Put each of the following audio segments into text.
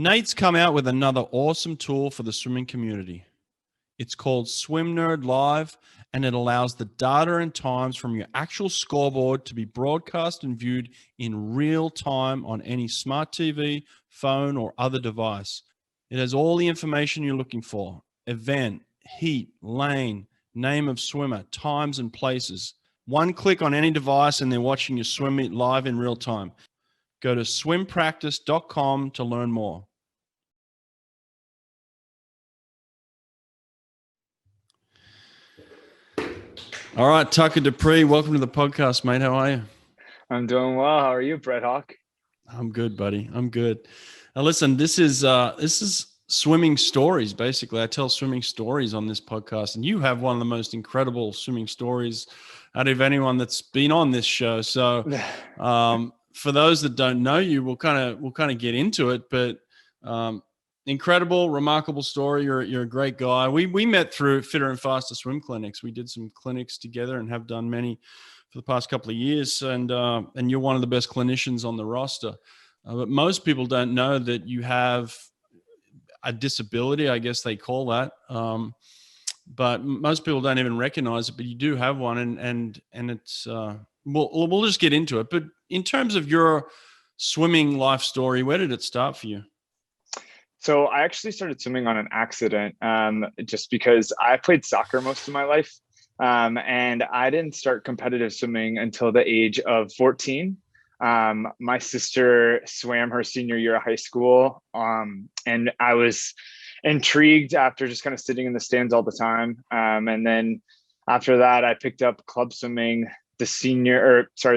Nate's come out with another awesome tool for the swimming community. It's called Swimnerd Live, and it allows the data and times from your actual scoreboard to be broadcast and viewed in real time on any smart TV, phone, or other device. It has all the information you're looking for: event, heat, lane, name of swimmer, times and places. One click on any device and they're watching your swim meet live in real time. Go to swimpractice.com to learn more. All right, Tucker Dupree, welcome to the podcast, mate. How are you? I'm doing well. How are you, Brett Hawke? I'm good, buddy. I'm good. Now, listen, this is swimming stories. Basically, I tell swimming stories on this podcast, and you have one of the most incredible swimming stories out of anyone that's been on this show. So, for those that don't know you, we'll kind of get into it. But incredible, remarkable story. You're a great guy. We met through Fitter and Faster swim clinics. We did some clinics together and have done many for the past couple of years. And you're one of the best clinicians on the roster. But most people don't know that you have a disability, I guess they call that. But most people don't even recognize it, but you do have one. And it's, we'll just get into it. But in terms of your swimming life story, where did it start for you? So I actually started swimming on an accident, just because I played soccer most of my life. And I didn't start competitive swimming until the age of 14. My sister swam her senior year of high school. And I was intrigued after just kind of sitting in the stands all the time. And then after that, I picked up club swimming the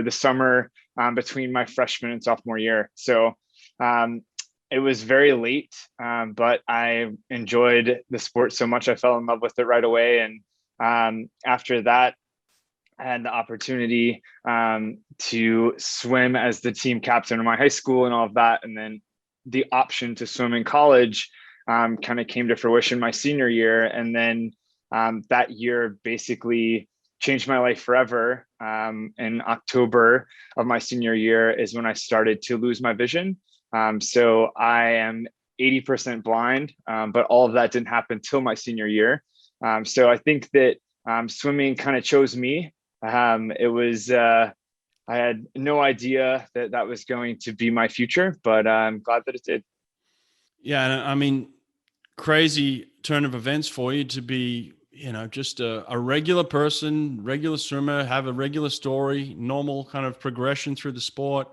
summer between my freshman and sophomore year. So it was very late, but I enjoyed the sport so much I fell in love with it right away. And after that, I had the opportunity to swim as the team captain of my high school and all of that. And then the option to swim in college kind of came to fruition my senior year. And then that year basically changed my life forever. In October of my senior year is when I started to lose my vision. So I am 80% blind, but all of that didn't happen till my senior year. So I think that swimming kind of chose me. I had no idea that was going to be my future, but I'm glad that it did. Yeah, and I mean, crazy turn of events for you to be, just a regular person, regular swimmer, have a regular story, normal kind of progression through the sport.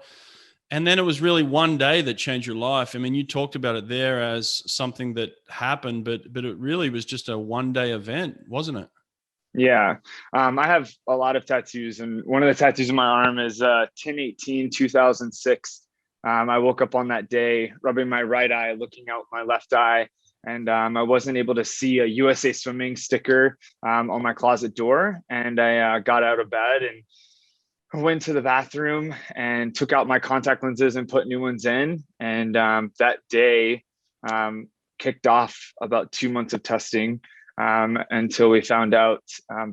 And then it was really one day that changed your life. I mean, you talked about it there as something that happened, but it really was just a one-day event, wasn't it? Yeah. I have a lot of tattoos, and one of the tattoos on my arm is 10/18/2006. I woke up on that day, rubbing my right eye, looking out my left eye, and I wasn't able to see a USA Swimming sticker on my closet door. And I got out of bed and went to the bathroom and took out my contact lenses and put new ones in. And that day kicked off about 2 months of testing until we found out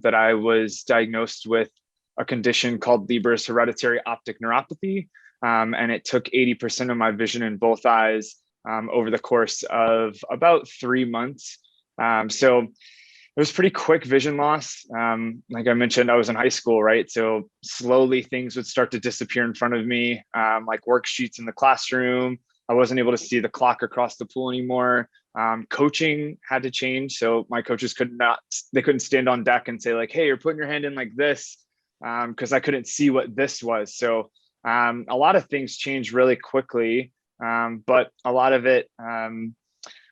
that I was diagnosed with a condition called Leber Hereditary Optic Neuropathy. And it took 80% of my vision in both eyes over the course of about 3 months. So it was pretty quick vision loss. Like I mentioned, I was in high school, right? So slowly things would start to disappear in front of me, like worksheets in the classroom. I wasn't able to see the clock across the pool anymore. Coaching had to change. So my coaches couldn't stand on deck and say like, hey, you're putting your hand in like this, because I couldn't see what this was. So a lot of things changed really quickly, but a lot of it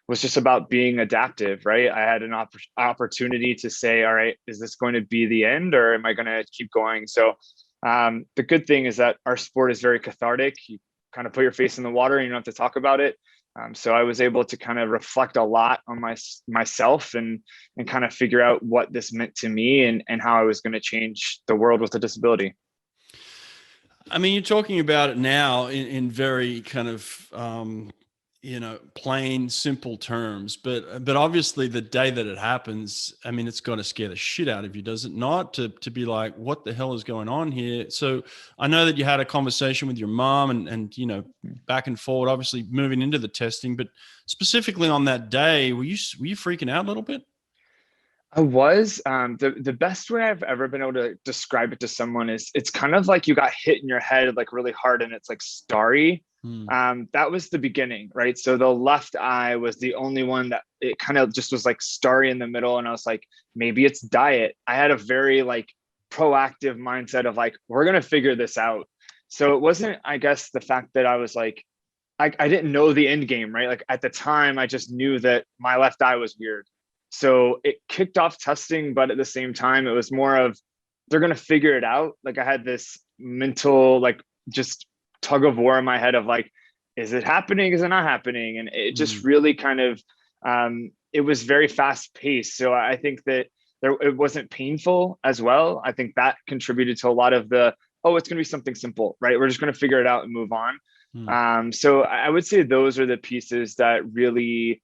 was just about being adaptive, right? I had an opportunity to say, all right, is this going to be the end or am I going to keep going? So the good thing is that our sport is very cathartic. You kind of put your face in the water and you don't have to talk about it. So I was able to kind of reflect a lot on myself and kind of figure out what this meant to me and how I was going to change the world with a disability. I mean, you're talking about it now in very kind of, plain, simple terms, but obviously the day that it happens, I mean, it's got to scare the shit out of you, does it not? To be like, what the hell is going on here? So I know that you had a conversation with your mom and back and forward, obviously moving into the testing, but specifically on that day, were you freaking out a little bit? I was. The best way I've ever been able to describe it to someone is it's kind of like you got hit in your head like really hard and it's like starry. That was the beginning, right? So the left eye was the only one that it kind of just was like starry in the middle. And I was like, maybe it's diet. I had a very like proactive mindset of like, we're going to figure this out. So it wasn't, I guess, the fact that I was like, I didn't know the end game, right? Like at the time, I just knew that my left eye was weird. So it kicked off testing, but at the same time, it was more of they're going to figure it out. Like I had this mental, like just tug of war in my head of like, is it happening? Is it not happening? And it just really kind of, it was very fast paced. So I think that it wasn't painful as well. I think that contributed to a lot of the, oh, it's going to be something simple, right? We're just going to figure it out and move on. So I would say those are the pieces that really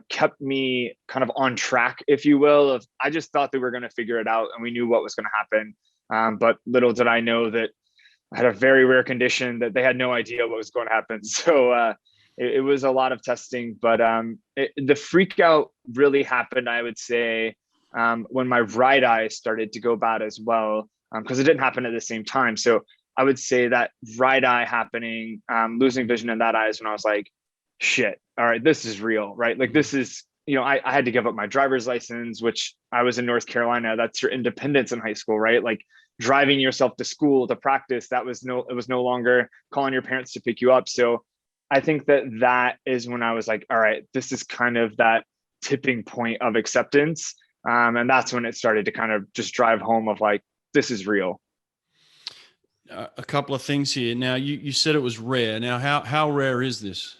kept me kind of on track, if you will, of I just thought that we were going to figure it out and we knew what was going to happen. But little did I know that I had a very rare condition that they had no idea what was going to happen. So it was a lot of testing, but the freak out really happened, I would say, when my right eye started to go bad as well, because it didn't happen at the same time. So I would say that right eye happening, losing vision in that eye is when I was like, shit, all right, this is real, right? Like this is, I had to give up my driver's license, which I was in North Carolina. That's your independence in high school, right? Like driving yourself to school to practice, it was no longer calling your parents to pick you up. So I think that is when I was like, all right, this is kind of that tipping point of acceptance. And that's when it started to kind of just drive home of like, this is real. A couple of things here. Now you said it was rare. Now, how rare is this?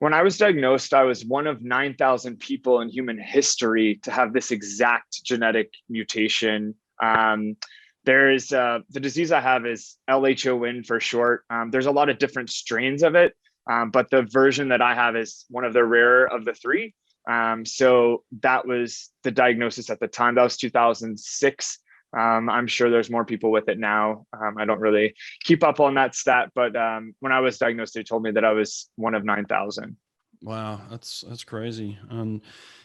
When I was diagnosed, I was one of 9,000 people in human history to have this exact genetic mutation. There's the disease I have is LHON for short. There's a lot of different strains of it, but the version that I have is one of the rarer of the three. So that was the diagnosis at the time. That was 2006. I'm sure there's more people with it now. I don't really keep up on that stat, but when I was diagnosed, they told me that I was one of 9,000. Wow, that's crazy.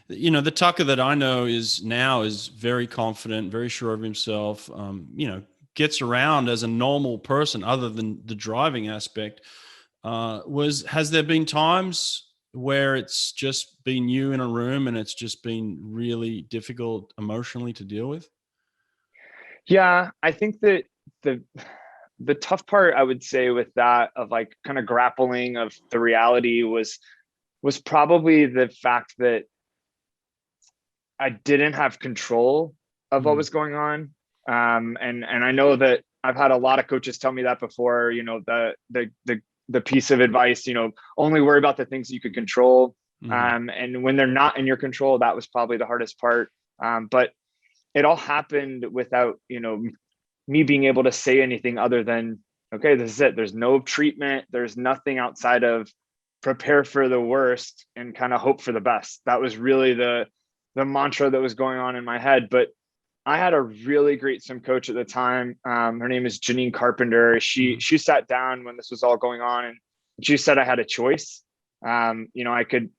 The Tucker that I know is very confident, very sure of himself. Gets around as a normal person, other than the driving aspect. Has there been times where it's just been you in a room and it's just been really difficult emotionally to deal with? Yeah, I think that the tough part, I would say, with that of like kind of grappling of the reality was probably the fact that I didn't have control of what was going on. And I know that I've had a lot of coaches tell me that before, the piece of advice, only worry about the things you can control. And when they're not in your control, that was probably the hardest part. But it all happened without, me being able to say anything other than, okay, this is it. There's no treatment. There's nothing outside of prepare for the worst and kind of hope for the best. That was really the mantra that was going on in my head. But I had a really great swim coach at the time. Her name is Janine Carpenter. She sat down when this was all going on and she said I had a choice. I could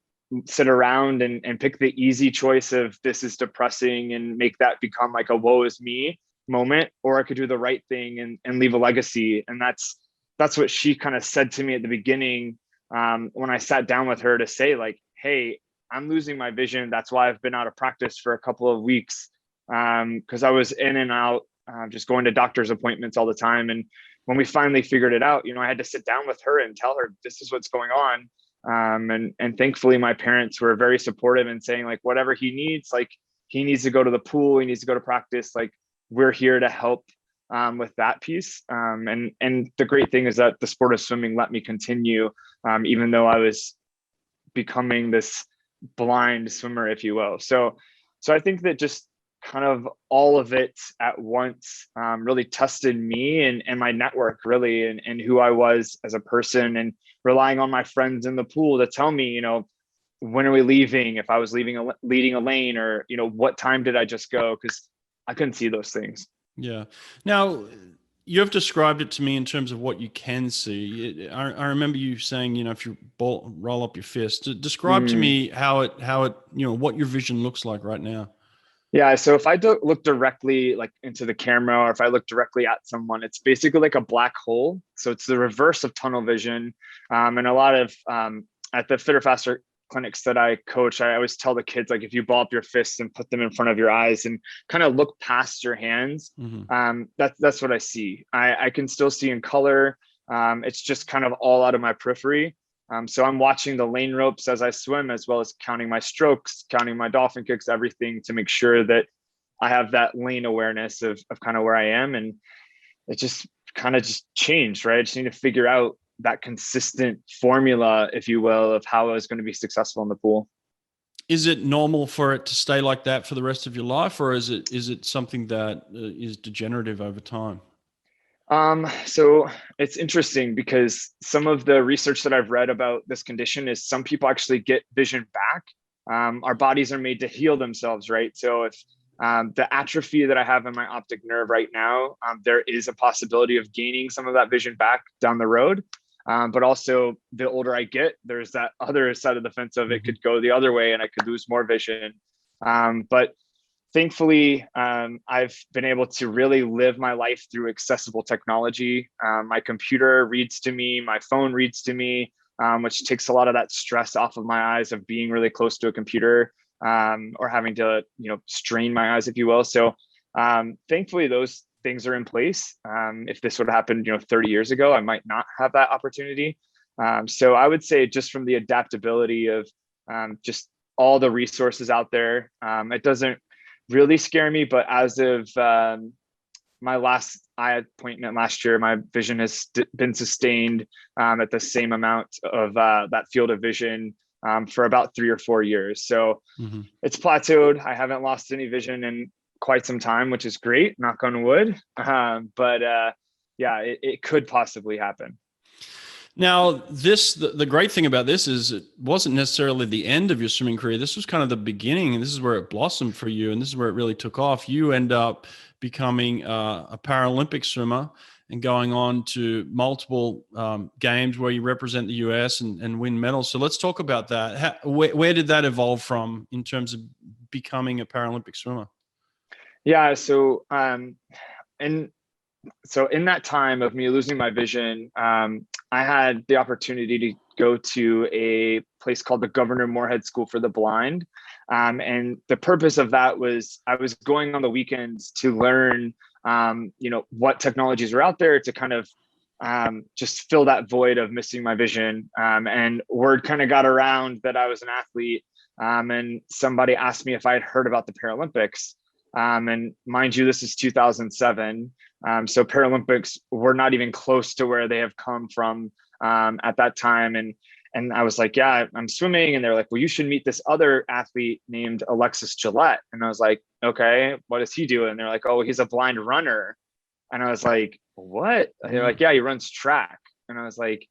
sit around and pick the easy choice of this is depressing and make that become like a woe is me moment, or I could do the right thing and leave a legacy. And that's what she kind of said to me at the beginning when I sat down with her to say like, hey, I'm losing my vision. That's why I've been out of practice for a couple of weeks because I was in and out, just going to doctor's appointments all the time. And when we finally figured it out, I had to sit down with her and tell her this is what's going on. And thankfully my parents were very supportive and saying like, whatever he needs, like he needs to go to the pool, he needs to go to practice. Like we're here to help with that piece. And the great thing is that the sport of swimming let me continue, even though I was becoming this blind swimmer, if you will. So I think that just kind of all of it at once really tested me and my network really, and who I was as a person, and relying on my friends in the pool to tell me, when are we leaving? If I was leading a lane, or, what time did I just go? Because I couldn't see those things. Yeah. Now, you have described it to me in terms of what you can see. I remember you saying, if you roll up your fist, describe to me how it, what your vision looks like right now. Yeah. So if I look directly like into the camera, or if I look directly at someone, it's basically like a black hole. So it's the reverse of tunnel vision. And a lot of, at the Fitter Faster clinics that I coach, I always tell the kids, like, if you ball up your fists and put them in front of your eyes and kind of look past your hands, that's what I see. I can still see in color. It's just kind of all out of my periphery. So I'm watching the lane ropes as I swim, as well as counting my strokes, counting my dolphin kicks, everything, to make sure that I have that lane awareness of kind of where I am. And it just kind of just changed, right? I just need to figure out that consistent formula, if you will, of how I was going to be successful in the pool. Is it normal for it to stay like that for the rest of your life, or is it something that is degenerative over time? So it's interesting, because some of the research that I've read about this condition is some people actually get vision back. Our bodies are made to heal themselves, right? So if the atrophy that I have in my optic nerve right now, there is a possibility of gaining some of that vision back down the road. But also, the older I get, there's that other side of the fence of it could go the other way and I could lose more vision. But thankfully, I've been able to really live my life through accessible technology. My computer reads to me, my phone reads to me, which takes a lot of that stress off of my eyes of being really close to a computer, or having to, strain my eyes, if you will. So thankfully, those things are in place. If this would have happened, 30 years ago, I might not have that opportunity. So I would say, just from the adaptability of just all the resources out there, it doesn't really scare me. But as of my last eye appointment last year, my vision has been sustained at the same amount of that field of vision for about 3 or 4 years. So it's plateaued. I haven't lost any vision in quite some time, which is great, knock on wood. But it could possibly happen. Now, the great thing about this is it wasn't necessarily the end of your swimming career. This was kind of the beginning, and this is where it blossomed for you, and this is where it really took off. You end up becoming a Paralympic swimmer and going on to multiple games where you represent the US and win medals. So let's talk about that. Where did that evolve from in terms of becoming a Paralympic swimmer? Yeah, so in that time of me losing my vision, I had the opportunity to go to a place called the Governor Moorhead School for the Blind. And the purpose of that was, I was going on the weekends to learn, what technologies are out there to kind of just fill that void of missing my vision. And word kind of got around that I was an athlete. And somebody asked me if I had heard about the Paralympics. And mind you, this is 2007. So Paralympics were not even close to where they have come from at that time. And I was like, yeah, I'm swimming. And they're like, well, you should meet this other athlete named Elexis Gillette. And I was like, okay, what does he do? And they're like, oh, he's a blind runner. And I was like, what? And they're like, yeah, he runs track. And I was like,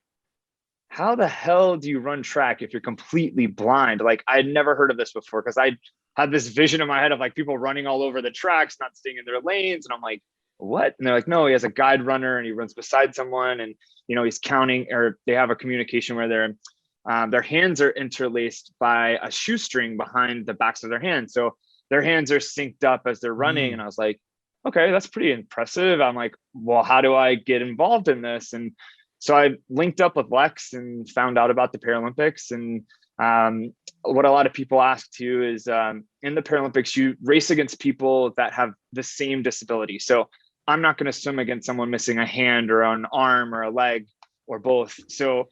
how the hell do you run track if you're completely blind? Like, I had never heard of this before, because I had this vision in my head of like people running all over the tracks, not staying in their lanes. And I'm like, what? And they're like, no, he has a guide runner and he runs beside someone, and he's counting, or they have a communication where their hands are interlaced by a shoestring behind the backs of their hands. So their hands are synced up as they're running. And I was like, okay, that's pretty impressive. I'm like, well, how do I get involved in this? And so I linked up with Lex and found out about the Paralympics. And what a lot of people ask too is, in the Paralympics, you race against people that have the same disability. So I'm not going to swim against someone missing a hand or an arm or a leg or both. So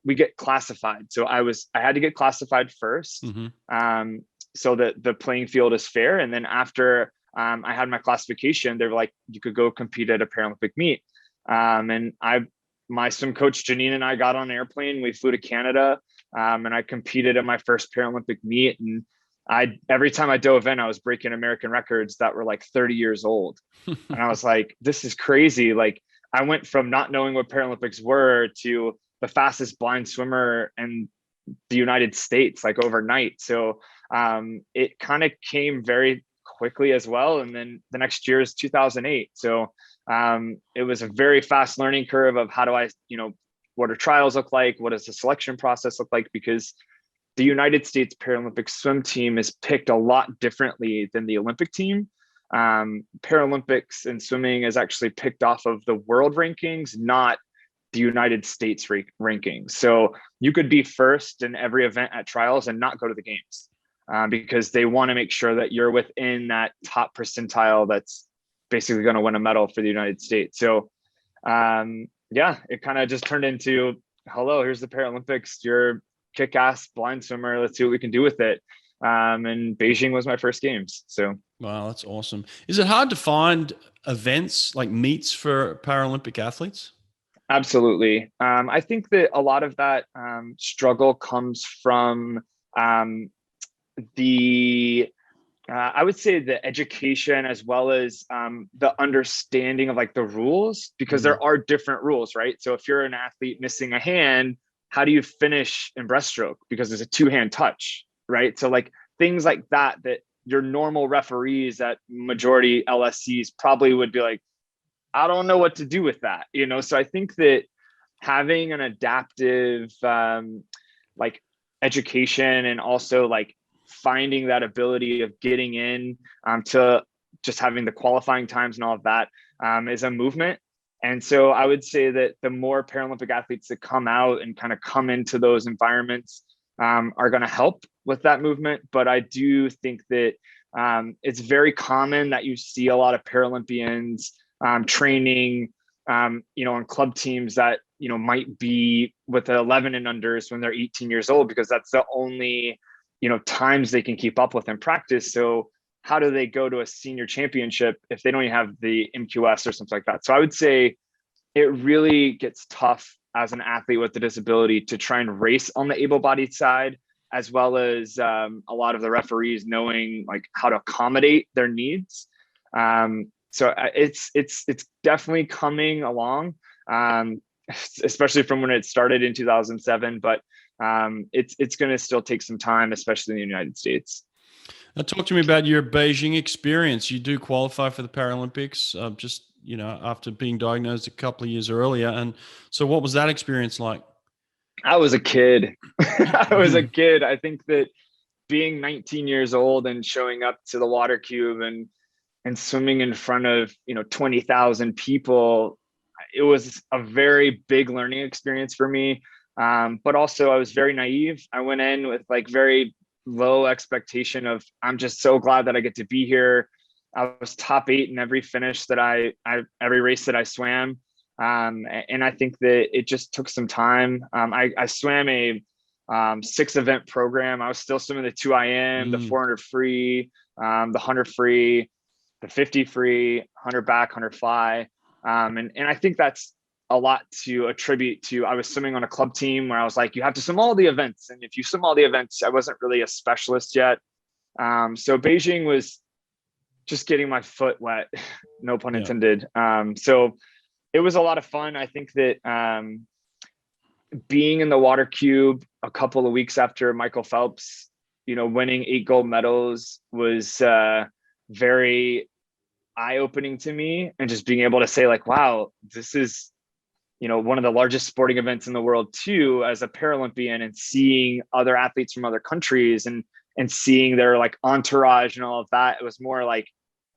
we get classified. So I had to get classified first, so that the playing field is fair. And then after I had my classification, they were like, you could go compete at a Paralympic meet. And my swim coach, Janine, and I got on an airplane. We flew to Canada, and I competed at my first Paralympic meet. And every time I dove in, I was breaking American records that were like 30 years old. And I was like, this is crazy. Like I went from not knowing what Paralympics were to the fastest blind swimmer in the United States, like overnight. So it kind of came very quickly as well. And then the next year is 2008. So it was a very fast learning curve of how do I, what do trials look like? What does the selection process look like? Because the United States Paralympic swim team is picked a lot differently than the Olympic team. Paralympics and swimming is actually picked off of the world rankings, not the United States rankings. So you could be first in every event at trials and not go to the games because they want to make sure that you're within that top percentile that's basically going to win a medal for the United States. So it kind of just turned into, hello, here's the Paralympics. You're kick-ass blind swimmer. Let's see what we can do with it. And Beijing was my first games. So wow, that's awesome. Is it hard to find events like meets for Paralympic athletes? Absolutely. I think that a lot of that struggle comes from I would say the education as well as the understanding of like the rules, because there are different rules, right? So if you're an athlete missing a hand, how do you finish in breaststroke? Because there's a two-hand touch, right? So like things like that your normal referees at majority LSCs probably would be like, I don't know what to do with that, So I think that having an adaptive like education and also like finding that ability of getting in to just having the qualifying times and all of that is a movement. And so I would say that the more Paralympic athletes that come out and kind of come into those environments are going to help with that movement. But I do think that it's very common that you see a lot of Paralympians training, on club teams that, might be with the 11 and unders when they're 18 years old, because that's the only, times they can keep up with in practice. So how do they go to a senior championship if they don't even have the MQS or something like that? So I would say it really gets tough as an athlete with a disability to try and race on the able-bodied side, as well as a lot of the referees knowing like how to accommodate their needs. So it's definitely coming along, especially from when it started in 2007, but it's going to still take some time, especially in the United States. Now, talk to me about your Beijing experience. You do qualify for the Paralympics, after being diagnosed a couple of years earlier. And so what was that experience like? I was a kid. I think that being 19 years old and showing up to the water cube and swimming in front of, 20,000 people, it was a very big learning experience for me. But also I was very naive. I went in with like very low expectation of, I'm just so glad that I get to be here. I was top 8 in every finish that every race that I swam. And I think that it just took some time. I swam a 6 event program. I was still swimming the 2 IM, the 400 free, the 100 free, the 50 free, 100 back, 100 fly. And I think that's a lot to attribute to, I was swimming on a club team where I was like, you have to swim all the events. And if you swim all the events, I wasn't really a specialist yet. So Beijing was just getting my foot wet, no pun intended. So it was a lot of fun. I think that being in the water cube a couple of weeks after Michael Phelps, winning 8 gold medals was very eye-opening to me, and just being able to say like, wow, this is, one of the largest sporting events in the world too, as a Paralympian, and seeing other athletes from other countries and seeing their like entourage and all of that. It was more like,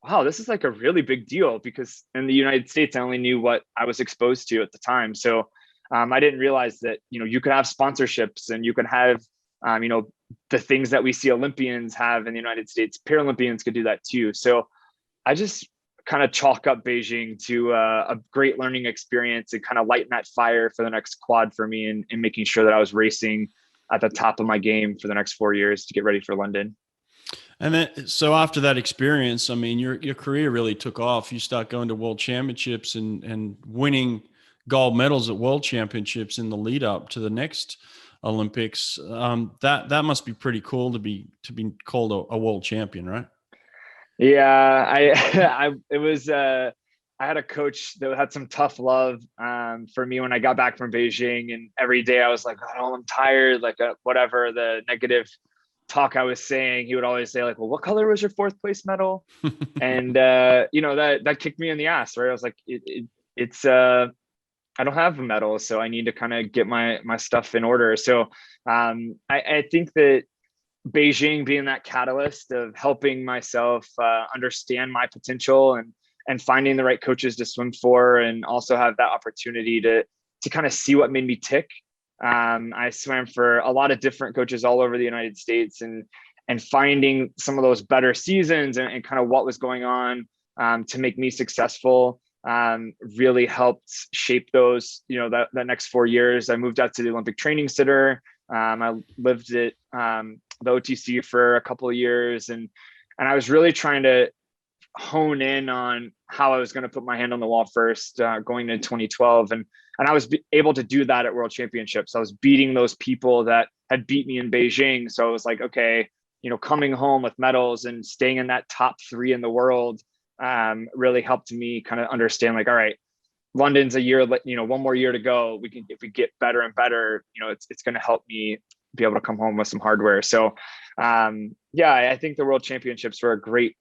wow, this is like a really big deal, because in the United States, I only knew what I was exposed to at the time. So I didn't realize that, you could have sponsorships and you could have, the things that we see Olympians have in the United States, Paralympians could do that too. So I just kind of chalk up Beijing to a great learning experience and kind of lighten that fire for the next quad for me, and making sure that I was racing at the top of my game for the next 4 years to get ready for London. And then, so after that experience, I mean, your career really took off. You start going to world championships and winning gold medals at world championships in the lead up to the next Olympics. That must be pretty cool to be called a world champion, right? Yeah, it was, I had a coach that had some tough love for me when I got back from Beijing, and every day I was like, oh, I'm tired, like whatever the negative talk I was saying, he would always say like, well, what color was your fourth place medal? And that kicked me in the ass, right? I was like, it's I don't have a medal, so I need to kind of get my stuff in order. So I think that Beijing being that catalyst of helping myself understand my potential and finding the right coaches to swim for, and also have that opportunity to kind of see what made me tick. I swam for a lot of different coaches all over the United States, and finding some of those better seasons and kind of what was going on to make me successful really helped shape those, that next 4 years. I moved out to the Olympic training center. I lived at the OTC for a couple of years, and I was really trying to hone in on how I was going to put my hand on the wall first, going into 2012. And I was able to do that at World Championships. I was beating those people that had beat me in Beijing. So I was like, okay, coming home with medals and staying in that top 3 in the world really helped me kind of understand, like, all right, London's a year, one more year to go. If we get better and better, it's going to help me be able to come home with some hardware. So I think the World Championships were a great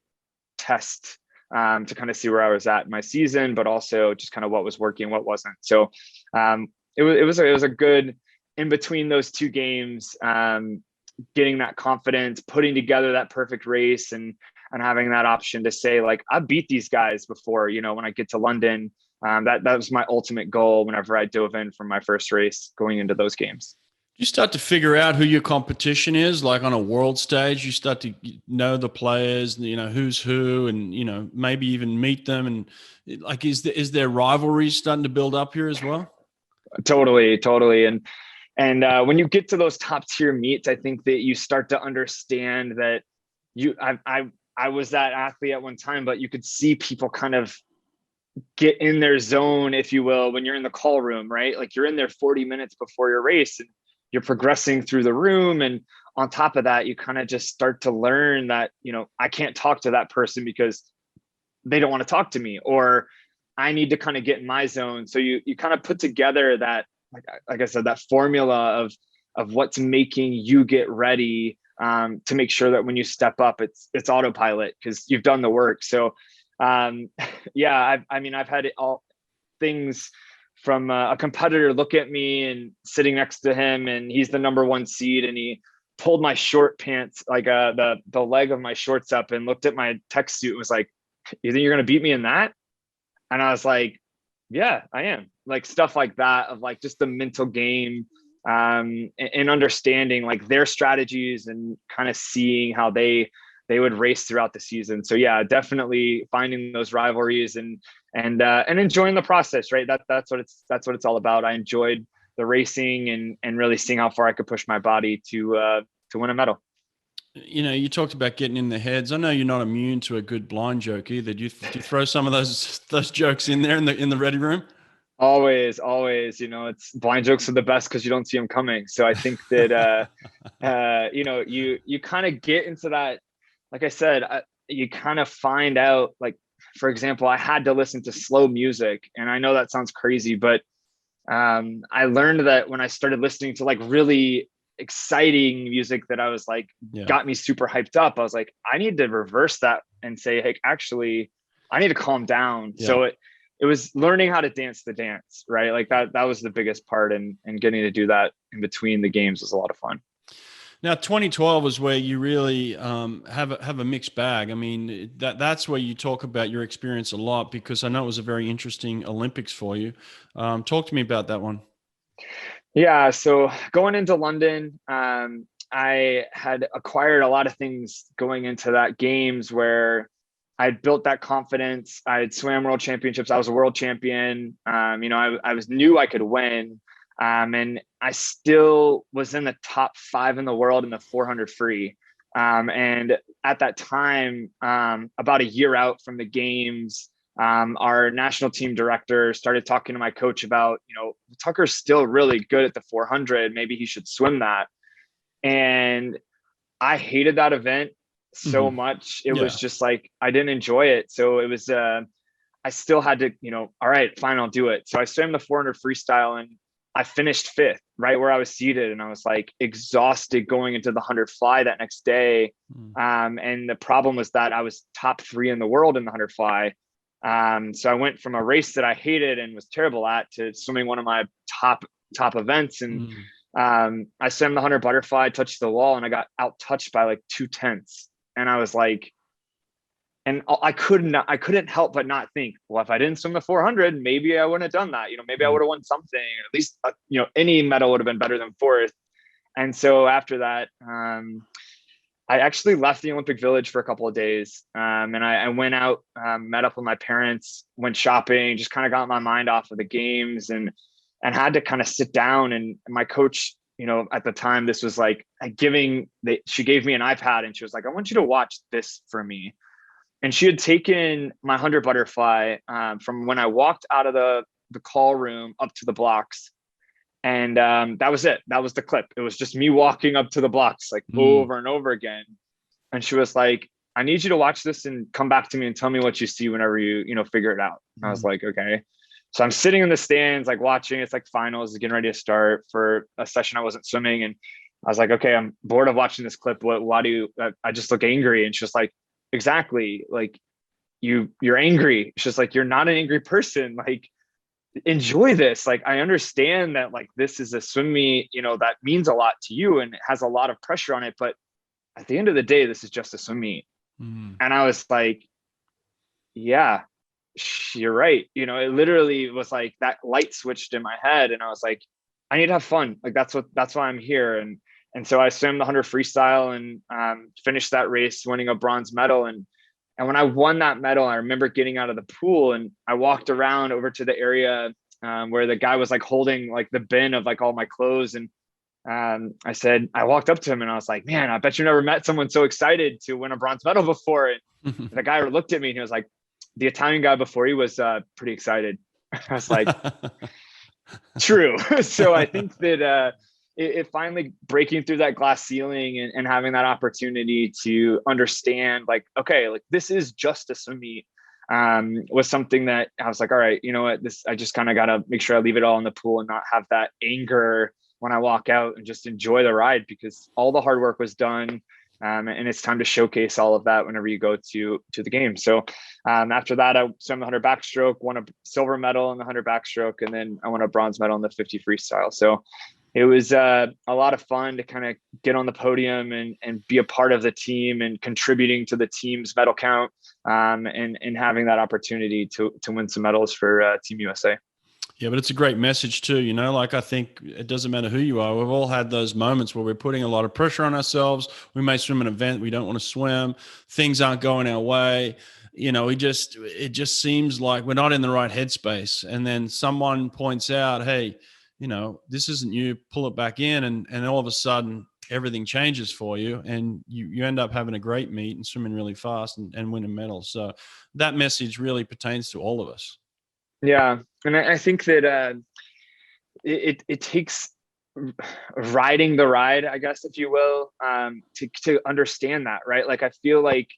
test to kind of see where I was at in my season, but also just kind of what was working, what wasn't. So it was a good in between those 2 games, getting that confidence, putting together that perfect race, and having that option to say, like, I beat these guys before, when I get to London. That was my ultimate goal whenever I dove in for my first race going into those games. You start to figure out who your competition is, like on a world stage. You start to know the players, who's who, and maybe even meet them. And like, is there rivalries starting to build up here as well? Totally. And when you get to those top tier meets, I think that you start to understand that I was that athlete at one time, but you could see people kind of get in their zone, if you will, when you're in the call room, right? Like, you're in there 40 minutes before your race, and you're progressing through the room. And on top of that, you kind of just start to learn that, I can't talk to that person because they don't want to talk to me, or I need to kind of get in my zone. So you kind of put together that, like I said, that formula of what's making you get ready to make sure that when you step up, it's autopilot because you've done the work. So I've had all things from a competitor look at me and sitting next to him, and he's the number 1 seed, and he pulled my short pants, like the leg of my shorts up, and looked at my tech suit and was like, you think you're going to beat me in that? And I was like, yeah, I am. Like, stuff like that, of like just the mental game, and understanding like their strategies and kind of seeing how they would race throughout the season. So yeah, definitely finding those rivalries and enjoying the process, right? That's what it's all about. I enjoyed the racing and really seeing how far I could push my body to win a medal. You talked about getting in the heads. I know you're not immune to a good blind joke either. Do you throw some of those jokes in there in the ready room? Always. It's blind jokes are the best because you don't see them coming. So I think that you kind of get into that. Like I said, you kind of find out, like, for example, I had to listen to slow music, and I know that sounds crazy, but I learned that when I started listening to like really exciting music that I was like, got me super hyped up, I was like, I need to reverse that and say, hey, actually, I need to calm down. Yeah. So it was learning how to dance the dance, right? Like that was the biggest part, and getting to do that in between the games was a lot of fun. Now, 2012 was where you really have a mixed bag. I mean, that's where you talk about your experience a lot, because I know it was a very interesting Olympics for you. Talk to me about that one. Yeah, so going into London, I had acquired a lot of things going into that games where I built that confidence. I had swam world championships. I was a world champion. I knew I could win. And I still was in the top 5 in the world in the 400 free. And at that time, about a year out from the games, our national team director started talking to my coach about, Tucker's still really good at the 400. Maybe he should swim that. And I hated that event so much. It was just like, I didn't enjoy it. So it was, I still had to, all right, fine, I'll do it. So I swam the 400 freestyle and I finished 5th, right where I was seated. And I was like exhausted going into the 100 fly that next day. And the problem was that I was top 3 in the world in the 100 fly. So I went from a race that I hated and was terrible at to swimming one of my top events. And I swam the 100 butterfly, touched the wall, and I got out touched by like 2/10. And I was like, and I couldn't help but not think, well, if I didn't swim the 400, maybe I wouldn't have done that. Maybe I would have won something. At least, any medal would have been better than 4th. And so after that, I actually left the Olympic Village for a couple of days. And I went out, met up with my parents, went shopping, just kind of got my mind off of the games and had to kind of sit down. And my coach, at the time, this was like she gave me an iPad and she was like, I want you to watch this for me. And she had taken my 100 butterfly from when I walked out of the call room up to the blocks. And that was it. That was the clip. It was just me walking up to the blocks like over and over again. And she was like, I need you to watch this and come back to me and tell me what you see whenever you figure it out. And I was like, okay. So I'm sitting in the stands, like watching. It's like finals, getting ready to start for a session I wasn't swimming. And I was like, okay, I'm bored of watching this clip. Why do you, I just look angry. And she was like, exactly. Like you're angry. It's just like, you're not an angry person. Like, enjoy this. Like, I understand that like, this is a swim meet, that means a lot to you and it has a lot of pressure on it. But at the end of the day, this is just a swim meet. And I was like, yeah, you're right. It literally was like that light switched in my head. And I was like, I need to have fun. Like, that's why I'm here. And so I swam the 100 freestyle and finished that race, winning a bronze medal. And when I won that medal, I remember getting out of the pool and I walked around over to the area where the guy was like holding like the bin of like all my clothes. And I walked up to him and I was like, man, I bet you never met someone so excited to win a bronze medal before. And the guy looked at me and he was like, the Italian guy before, he was pretty excited. I was like, true. So I think that it finally breaking through that glass ceiling and having that opportunity to understand like, okay, like this is just a swim meet was something that I was like, all right, you know what, I just kind of got to make sure I leave it all in the pool and not have that anger when I walk out and just enjoy the ride because all the hard work was done. And it's time to showcase all of that whenever you go to the game. So after that, I swam the 100 backstroke, won a silver medal in the 100 backstroke, and then I won a bronze medal in the 50 freestyle. So it was a lot of fun to kind of get on the podium and be a part of the team and contributing to the team's medal count and having that opportunity to win some medals for Team USA. Yeah, but it's a great message too, like I think it doesn't matter who you are. We've all had those moments where we're putting a lot of pressure on ourselves. We may swim an event we don't want to swim. Things aren't going our way. It just seems like we're not in the right headspace. And then someone points out, hey, this isn't you, pull it back in. And all of a sudden everything changes for you and you end up having a great meet and swimming really fast and winning medals. So that message really pertains to all of us. Yeah. And I think that it takes riding the ride, I guess, if you will, to understand that, right? Like, I feel like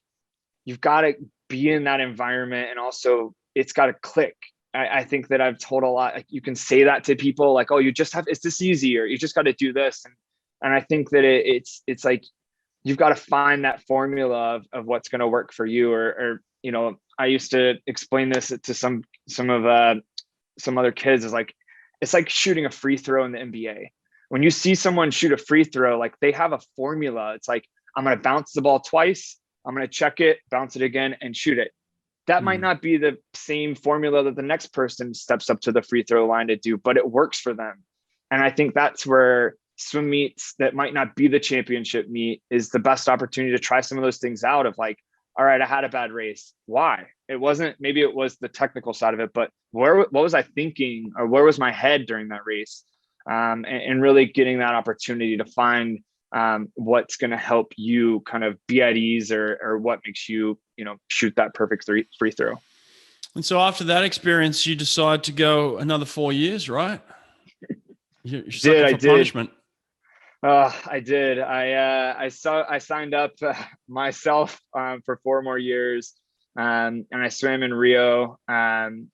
you've got to be in that environment and also it's got to click. I think that I've told a lot, like you can say that to people like, oh, it's this easy, or you just got to do this. And I think that it's like, you've got to find that formula of what's going to work for you or I used to explain this to some other kids is like, it's like shooting a free throw in the NBA. When you see someone shoot a free throw, like they have a formula. It's like, I'm going to bounce the ball twice. I'm going to check it, bounce it again and shoot it. That might not be the same formula that the next person steps up to the free throw line to do, but it works for them. And I think that's where swim meets that might not be the championship meet is the best opportunity to try some of those things out of like, all right, I had a bad race. Why? Maybe it was the technical side of it, but what was I thinking or where was my head during that race? And really getting that opportunity to find what's going to help you kind of be at ease or what makes you, shoot that perfect free throw. And so after that experience, you decide to go another 4 years, right? You're sucking for punishment. I did. I signed up myself for 4 more years, and I swam in Rio,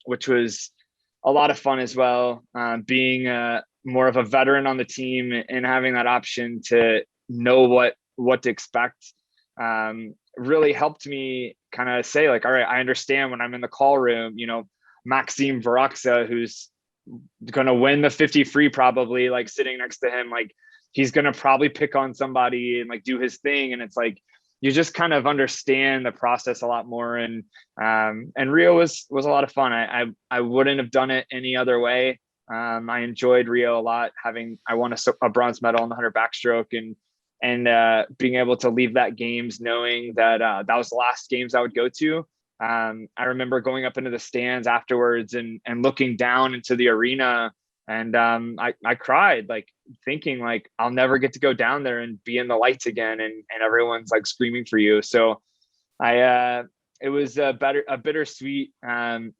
which was a lot of fun as well. Being more of a veteran on the team and having that option to know what to expect really helped me kind of say like, all right, I understand when I'm in the call room, Maxime Varoxa, who's going to win the 50 free, probably, like sitting next to him, like he's going to probably pick on somebody and like do his thing. And it's like, you just kind of understand the process a lot more. And Rio was a lot of fun. I wouldn't have done it any other way. I enjoyed Rio a lot. I won a bronze medal in the 100 backstroke, and being able to leave that games knowing that that was the last games I would go to. I remember going up into the stands afterwards and looking down into the arena, and I cried, like thinking like I'll never get to go down there and be in the lights again, and everyone's like screaming for you. So it was a bittersweet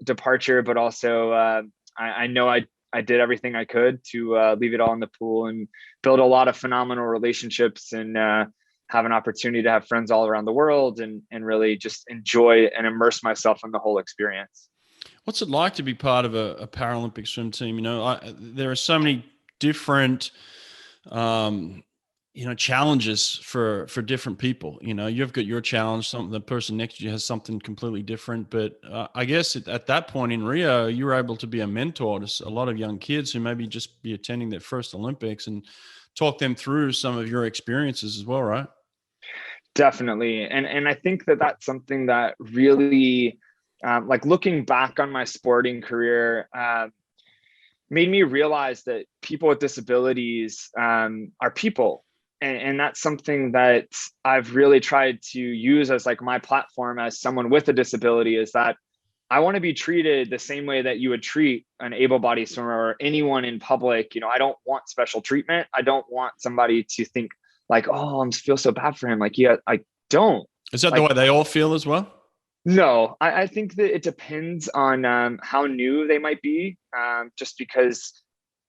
departure, but also I know I did everything I could to leave it all in the pool and build a lot of phenomenal relationships, and have an opportunity to have friends all around the world, and really just enjoy and immerse myself in the whole experience. What's it like to be part of a Paralympic swim team? There are so many different, challenges for different people. You've got your challenge. The person next to you has something completely different. But I guess at that point in Rio, you were able to be a mentor to a lot of young kids who maybe just be attending their first Olympics, and talk them through some of your experiences as well, right? Definitely. And I think that that's something that really, like looking back on my sporting career, made me realize that people with disabilities are people. And that's something that I've really tried to use as like my platform as someone with a disability, is that I want to be treated the same way that you would treat an able-bodied swimmer or anyone in public. I don't want special treatment. I don't want somebody to think like, oh, I feel so bad for him. Like, yeah, I don't. Is that like, the way they all feel as well? No, I think that it depends on how new they might be, just because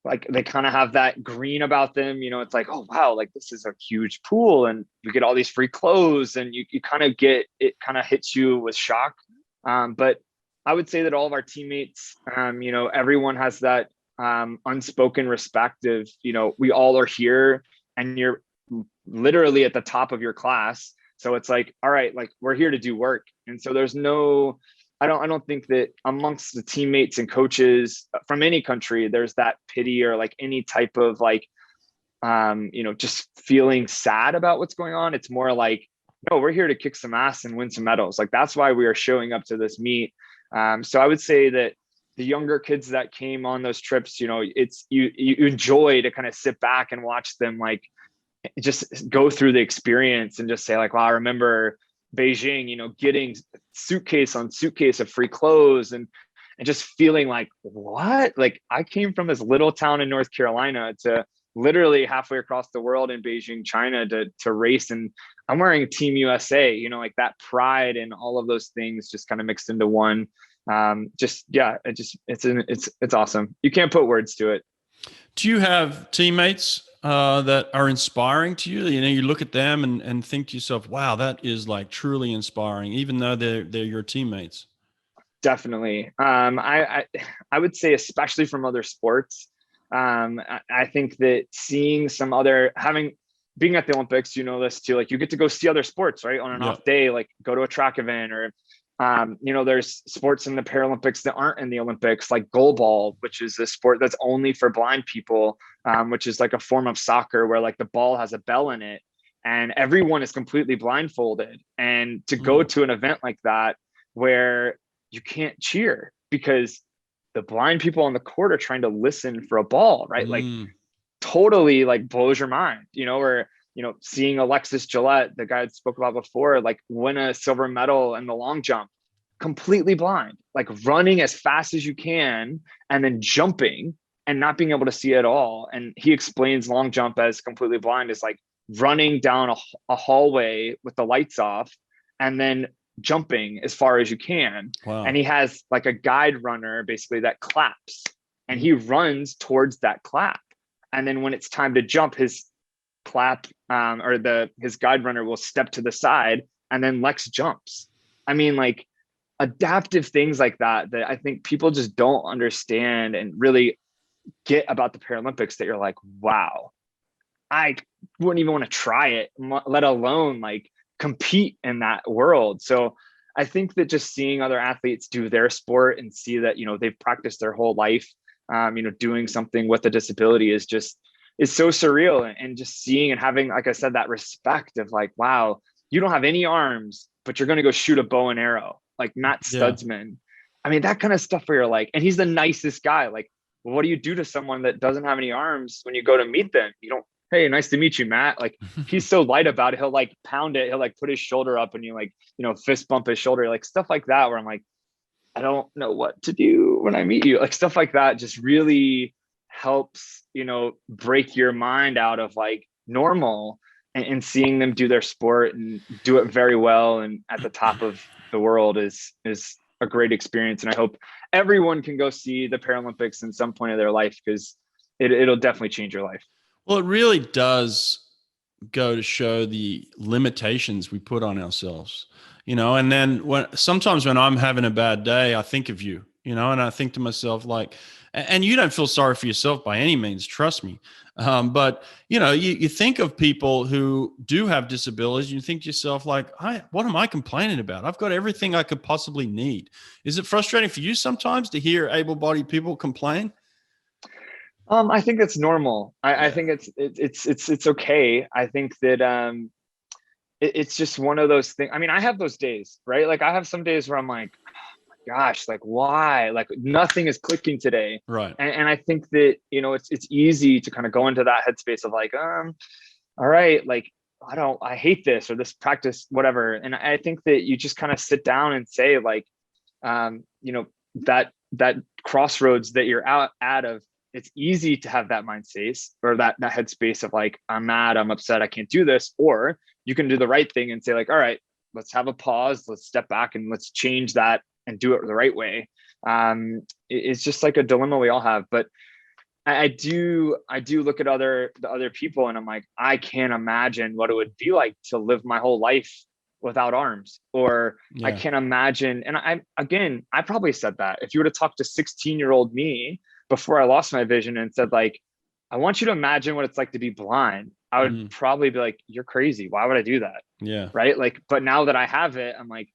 like they kind of have that green about them. It's like, oh, wow, like this is a huge pool and you get all these free clothes, and you kind of get, it kind of hits you with shock. But I would say that all of our teammates, everyone has that unspoken respect of, we all are here and you're literally at the top of your class. So it's like, all right, like we're here to do work. And so there's no, I don't think that amongst the teammates and coaches from any country, there's that pity or like any type of like, just feeling sad about what's going on. It's more like, no, we're here to kick some ass and win some medals. Like that's why we are showing up to this meet. So I would say that the younger kids that came on those trips, it's you enjoy to kind of sit back and watch them like just go through the experience and just say like, wow, I remember Beijing, getting suitcase on suitcase of free clothes and just feeling like, what? Like I came from this little town in North Carolina to literally halfway across the world in Beijing, China to race. And I'm wearing Team USA, like that pride and all of those things just kind of mixed into one. It's awesome. You can't put words to it. Do you have teammates that are inspiring to you? You look at them and think to yourself, wow, that is like truly inspiring, even though they're your teammates. Definitely. I would say, especially from other sports, I think that seeing some other, being at the Olympics, this too, like you get to go see other sports, right? On an off day, like go to a track event, or there's sports in the Paralympics that aren't in the Olympics, like goalball, which is a sport that's only for blind people, which is like a form of soccer where like the ball has a bell in it and everyone is completely blindfolded. And to go to an event like that where you can't cheer because the blind people on the court are trying to listen for a ball, right? Like totally like blows your mind, or seeing Elexis Gillette, the guy I spoke about before, like win a silver medal in the long jump, completely blind, like running as fast as you can and then jumping and not being able to see at all. And he explains long jump as completely blind is like running down a hallway with the lights off and then jumping as far as you can. Wow. And he has like a guide runner basically that claps, and he runs towards that clap. And then when it's time to jump, his clap his guide runner will step to the side, and then Lex jumps. I mean, like adaptive things like that I think people just don't understand and really get about the Paralympics, that you're like, wow, I wouldn't even want to try it, let alone like compete in that world. So I think that just seeing other athletes do their sport and see that, they've practiced their whole life, doing something with a disability is so surreal. And just seeing and having, like I said, that respect of like, wow, you don't have any arms, but you're going to go shoot a bow and arrow, like Matt Studsman. I mean, that kind of stuff where you're like, and he's the nicest guy. Like, well, what do you do to someone that doesn't have any arms when you go to meet them? You don't, hey, nice to meet you, Matt. Like, he's so light about it. He'll like pound it. He'll like put his shoulder up and you like, fist bump his shoulder, like stuff like that, where I'm like, I don't know what to do when I meet you. Like stuff like that just really helps, break your mind out of like normal and seeing them do their sport and do it very well and at the top of the world is a great experience. And I hope everyone can go see the Paralympics in some point of their life, because it'll definitely change your life. Well, it really does go to show the limitations we put on ourselves, and then sometimes when I'm having a bad day, I think of you, and I think to myself, like, and you don't feel sorry for yourself by any means, trust me. But you think of people who do have disabilities, you think to yourself, like, what am I complaining about? I've got everything I could possibly need. Is it frustrating for you sometimes to hear able-bodied people complain? I think it's normal. I think it's okay. I think that it's just one of those things. I mean, I have those days, right? Like I have some days where I'm like, oh my gosh, like why? Like nothing is clicking today. Right. And I think that, it's easy to kind of go into that headspace of like, all right, like I hate this or this practice, whatever. And I think that you just kind of sit down and say like, that crossroads that you're out of, it's easy to have that mind space or that headspace of like, I'm mad, I'm upset, I can't do this. Or you can do the right thing and say like, all right, let's have a pause, let's step back and let's change that and do it the right way. It's just like a dilemma we all have. But I do look at the other people and I'm like, I can't imagine what it would be like to live my whole life without arms, or I can't imagine. And I probably said that if you were to talk to 16-year-old me before I lost my vision and said like, I want you to imagine what it's like to be blind, I would probably be like, you're crazy. Why would I do that? Yeah. Right. Like, but now that I have it, I'm like,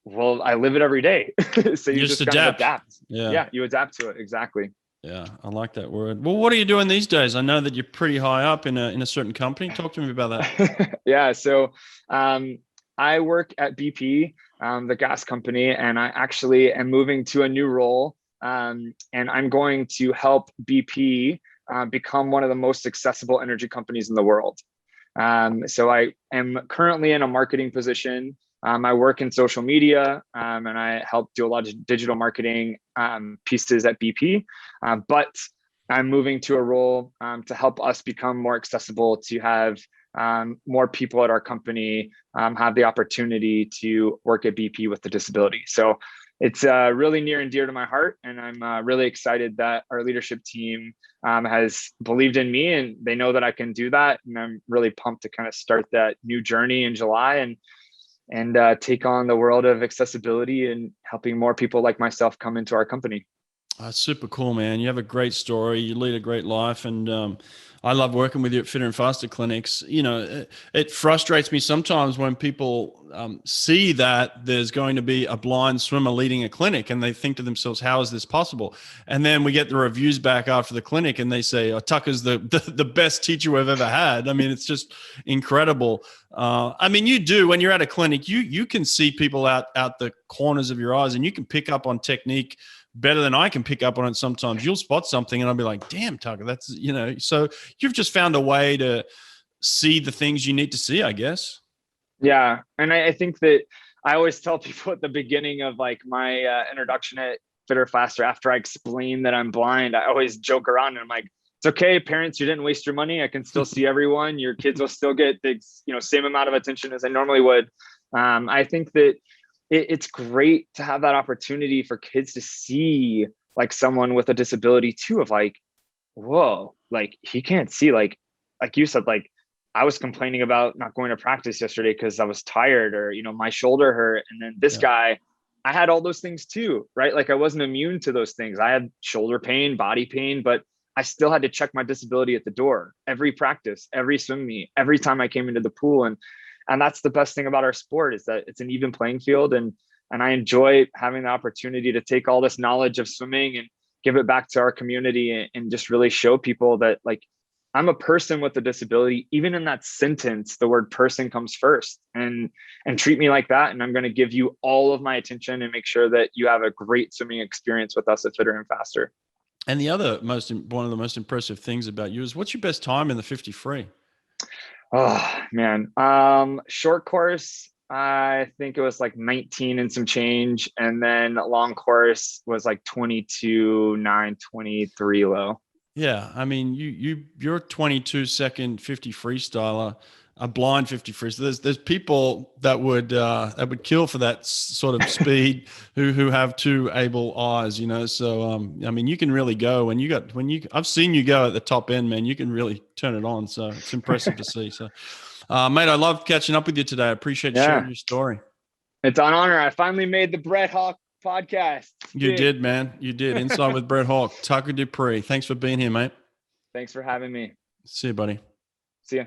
well, I live it every day. So you just kind of adapt. Yeah. You adapt to it. Exactly. Yeah. I like that word. Well, what are you doing these days? I know that you're pretty high up in a certain company. Talk to me about that. Yeah. So, I work at BP, the gas company, and I actually am moving to a new role. And I'm going to help BP become one of the most accessible energy companies in the world. So I am currently in a marketing position. I work in social media, and I help do a lot of digital marketing pieces at BP. But I'm moving to a role to help us become more accessible, to have more people at our company have the opportunity to work at BP with a disability. So it's really near and dear to my heart. And I'm really excited that our leadership team has believed in me and they know that I can do that. And I'm really pumped to kind of start that new journey in July and take on the world of accessibility and helping more people like myself come into our company. That's super cool, man. You have a great story. You lead a great life. And I love working with you at Fitter and Faster clinics. It frustrates me sometimes when people see that there's going to be a blind swimmer leading a clinic and they think to themselves, how is this possible? And then we get the reviews back after the clinic and they say, oh, Tucker's the best teacher we've ever had. I mean, it's just incredible. I mean, you do, when you're at a clinic, you can see people out the corners of your eyes and you can pick up on technique better than I can pick up on it sometimes. You'll spot something and I'll be like, damn, Tucker, that's, so you've just found a way to see the things you need to see, I guess. Yeah. And I think that I always tell people at the beginning of like my introduction at Fitter Faster, after I explain that I'm blind, I always joke around and I'm like, it's okay, parents, you didn't waste your money. I can still see everyone. Your kids will still get the same amount of attention as I normally would. I think that it's great to have that opportunity for kids to see like someone with a disability too, of like, whoa, like he can't see, like you said, like I was complaining about not going to practice yesterday because I was tired, or, you know, my shoulder hurt. And then this guy, I had all those things too, right? Like I wasn't immune to those things. I had shoulder pain, body pain, but I still had to check my disability at the door every practice, every swim meet, every time I came into the pool. And that's the best thing about our sport, is that it's an even playing field. And I enjoy having the opportunity to take all this knowledge of swimming and give it back to our community, and just really show people that, like, I'm a person with a disability. Even in that sentence, the word person comes first, and treat me like that. And I'm going to give you all of my attention and make sure that you have a great swimming experience with us at Fitter and Faster. And the other one of the most impressive things about you is, what's your best time in the 50 free? Oh man. Short course, I think it was like 19 and some change. And then long course was like 22.9, 23 low. Yeah. I mean, you're a 22-second 50 freestyler, a blind 50 freestyler. There's people that would kill for that sort of speed who have two able eyes, you know? So, I mean, you can really go I've seen you go at the top end, man. You can really turn it on. So it's impressive to see. So, mate, I loved catching up with you today. I appreciate sharing your story. It's an honor. I finally made the Brett Hawke podcast. You did, man. You did. Inside with Brett Hawke, Tucker Dupree. Thanks for being here, mate. Thanks for having me. See you, buddy. See ya.